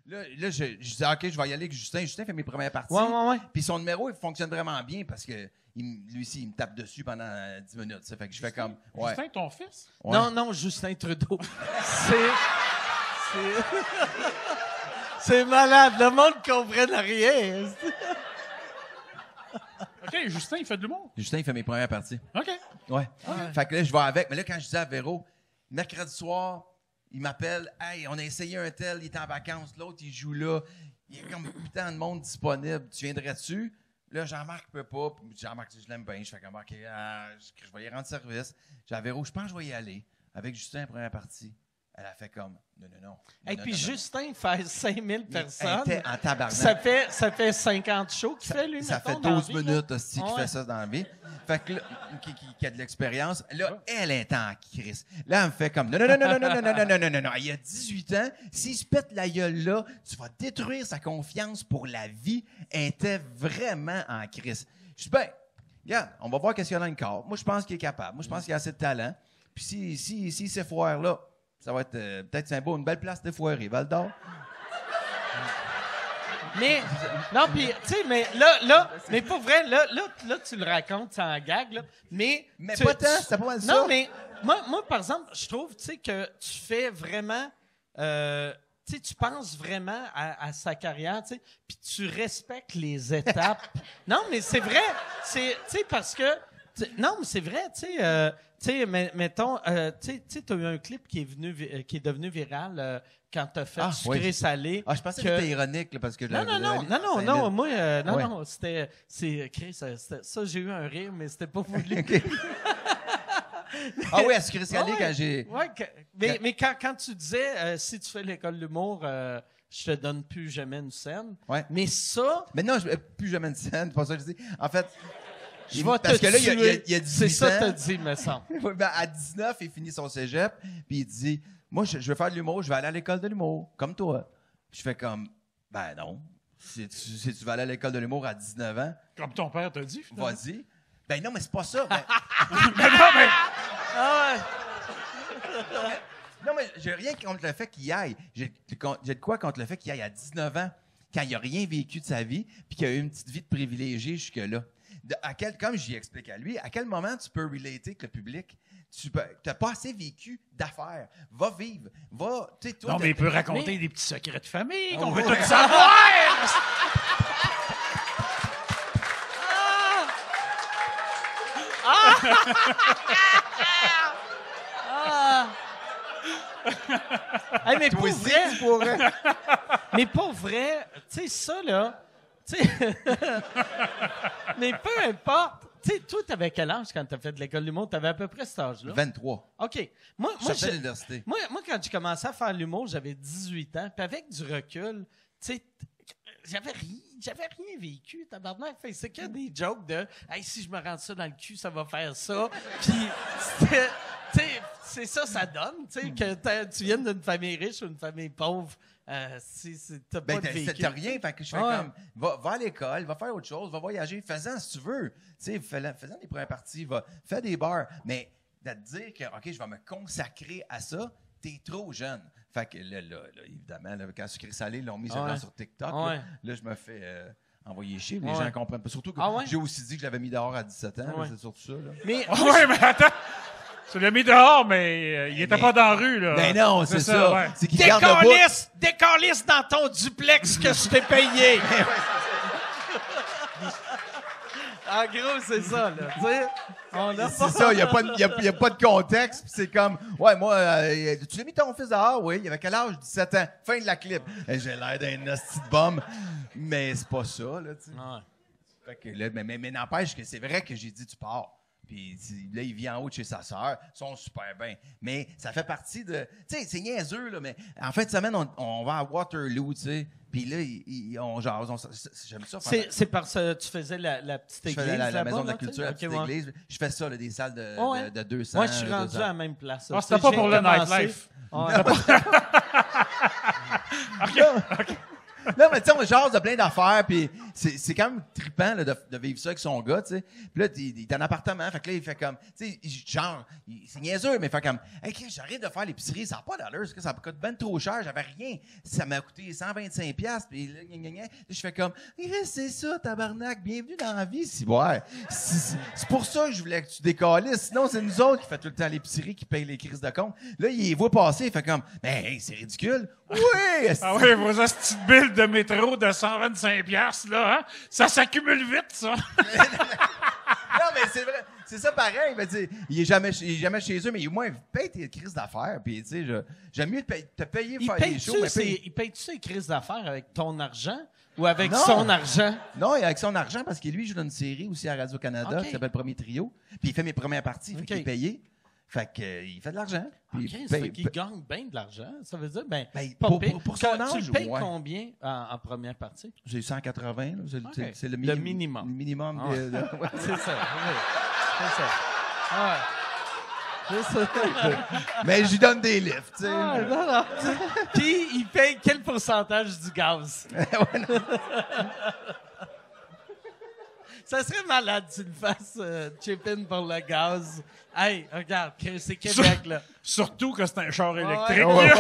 Là, je disais, OK, je vais y aller avec Justin. Justin fait mes premières parties. Ouais. Puis son numéro, il fonctionne vraiment bien parce que lui aussi, il me tape dessus pendant 10 minutes. Ça fait que je fais comme. Ouais. Justin, ton fils? Ouais. Non, Justin Trudeau. C'est malade. Le monde ne comprenne rien. OK, Justin, il fait de l'humour. Justin, il fait mes premières parties. OK. Ouais. Fait que là, je vais avec. Mais là, quand je disais à Véro, mercredi soir, il m'appelle. Hey, on a essayé un tel, il est en vacances. L'autre, il joue là. Il y a comme putain de monde disponible. Tu viendrais-tu? Là, Jean-Marc peut pas. Puis Jean-Marc, je l'aime bien. Je fais comme, OK, je vais y rendre service. J'ai à Véro, je pense que je vais y aller. Avec Justin, la première partie. Elle a fait comme, non. Et puis Justin fait 5000 personnes. Elle était en tabarnak. Ça fait 50 shows qu'il fait, lui, Ça mettons, fait dans la 12 vie, là. minutes aussi qu'il fait ça dans la vie. Fait que là, qui a de l'expérience. Là, elle est en crise. Là, elle me fait comme, non. Il a 18 ans. S'il se pète la gueule là, tu vas détruire sa confiance pour la vie. Elle était vraiment en crise. Je dis, ben, regarde, on va voir qu'est-ce qu'il y a dans le corps. Moi, je pense qu'il est capable. Moi, je pense qu'il a assez de talent. Puis si c'est foire là, ça va être peut-être c'est une belle place de foirer, Val d'Or. Mais, non, puis, tu sais, mais là, mais pas vrai, là, tu le racontes, c'est en gag, là. Mais pas tant, c'est pas mal ça. Non, mais, moi, par exemple, je trouve, tu sais, que tu fais vraiment, tu sais, tu penses vraiment à sa carrière, tu sais, puis tu respectes les étapes. Non, mais c'est vrai, tu sais, parce que, non, mais c'est vrai, tu sais, mettons, tu sais, t'as eu un clip qui est devenu viral quand t'as fait sucré-salé. Je pensais que c'était ironique, là, parce que... Non, moi, non, c'était... Ça, j'ai eu un rire, mais c'était pas voulu. Okay. Oui, à sucré-salé, quand j'ai... Ouais, mais quand tu disais, si tu fais l'école de l'humour... je te donne plus jamais une scène. Ouais. Mais ça... Mais non, plus jamais une scène, c'est pas ça que je dis. En fait... Je vais parce que là, il y a 18 C'est ça que ans. t'as dit, me semble. Ben, à 19, il finit son cégep, puis il dit, moi, je veux faire de l'humour, je vais aller à l'école de l'humour, comme toi. Puis je fais comme, ben non. Si tu vas aller à l'école de l'humour à 19 ans... Comme ton père t'a dit, finalement. Vas-y. Ben non, mais c'est pas ça. Ben... Ah ouais. Non, mais j'ai rien contre le fait qu'il y aille. J'ai de quoi contre le fait qu'il aille à 19 ans, quand il n'a rien vécu de sa vie, puis qu'il a eu une petite vie de privilégié jusque-là. Comme j'y explique à lui, à quel moment tu peux relater avec le public? Tu n'as pas assez vécu d'affaires. Va vivre. Va, toi, non, mais il peut raconter des petits secrets de famille qu'on veut ouais. tout savoir! Hey, mais Toi pour aussi, vrai, tu pourrais. mais pour vrai, tu sais, ça, là, tu sais, mais peu importe, tu sais, toi, t'avais quel âge quand t'as fait de l'école de l'humour? T'avais à peu près cet âge-là? 23. OK. Moi, Je sortais de l'université. moi, quand j'ai commencé à faire l'humour, j'avais 18 ans, puis avec du recul, tu sais, j'avais rien vécu, tabarnak. Fait que c'est que des jokes de « Hey, si je me rends ça dans le cul, ça va faire ça. » Puis, tu sais, c'est ça donne, tu sais, que tu viennes d'une famille riche ou d'une famille pauvre. T'as pas de vécu. T'as rien, fait que je fais comme, va à l'école, va faire autre chose, va voyager, fais-en si tu veux. Tu sais, fais-en des premières parties, fais des bars. Mais de te dire que, OK, je vais me consacrer à ça, t'es trop jeune. Fait que là évidemment, là, quand Sucré Salé l'ont mis sur TikTok, là, je me fais envoyer chier. Les gens comprennent pas. Surtout que j'ai aussi dit que je l'avais mis dehors à 17 ans. Là, c'est surtout ça. Là. Mais, mais attends! Tu l'as mis dehors, mais il était pas dans la rue, là. Mais non, c'est ça. Ouais. C'est qu'il garde le bout. Décalisse dans ton duplex que je t'ai payé. En gros, c'est ça, là. Tu sais, c'est ça, il n'y a pas de contexte. Puis c'est comme, ouais, moi, tu l'as mis ton fils dehors? Oui, il avait quel âge? 17 ans. Fin de la clip. Et j'ai l'air d'un hostie de bombe. Mais c'est pas ça, là, tu sais. Ouais. Fait que là, mais n'empêche que c'est vrai que j'ai dit, tu pars. Puis là, il vit en haut de chez sa sœur. Ils sont super bien. Mais ça fait partie de... Tu sais, c'est niaiseux, là, mais en fin de semaine, on va à Waterloo, tu sais. Puis là, on jase. J'aime ça. C'est parce que tu faisais la petite église. Je fais la maison de la là, culture, la petite église. Je fais ça, là, des salles de 200. Moi, je suis rendu à la même place. Ah, c'était pas pour le nightlife. Non, mais tu sais, on jase de plein d'affaires, puis c'est quand même trippant là, de vivre ça avec son gars, tu sais. Puis là, il est en appartement, fait que là, il fait comme, tu sais, genre, c'est niaiseux, mais il fait comme, hey, Chris, j'arrête de faire l'épicerie, ça n'a pas d'allure, ça coûte ben trop cher, j'avais rien. Ça m'a coûté 125$, puis là, je fais comme, Chris, c'est ça, tabarnak, bienvenue dans la vie, si ouais. C'est pour ça que je voulais que tu décalisses, sinon c'est nous autres qui fait tout le temps l'épicerie, qui paye les crises de compte. Là, il les voit passer, il fait comme, ben, hey, c'est ridicule. Oui! Ah oui, vos petites billes de métro de 125$, là, hein? Ça s'accumule vite, ça. Non, mais c'est vrai. C'est ça pareil. Mais, il est jamais chez eux, mais au moins, il paye tes crises d'affaires. Puis, tu sais, j'aime mieux te payer pour faire des shows. Il paye-tu ses crises d'affaires avec ton argent ou avec Non. son argent? Non, avec son argent, parce que lui, il joue dans une série aussi à Radio-Canada qui s'appelle Premier Trio. Puis, il fait mes premières parties. Fait qu'il est payé. Fait qu'il fait de l'argent. Puis Ça fait qu'il gagne bien de l'argent. Ça veut dire, pour son âge, tu le payes ouais. combien en première partie? J'ai 180. Là, c'est le minimum. Le minimum. Ouais. C'est ça. C'est ça. Ouais. C'est ça. Mais je lui donne des lifts, tu sais. Non. Puis, il paye quel pourcentage du gaz? Ouais, non. Ça serait malade tu le fasses chip-in pour le gaz. Hey, regarde, c'est Québec, là. Surtout que c'est un char électrique. Ouais.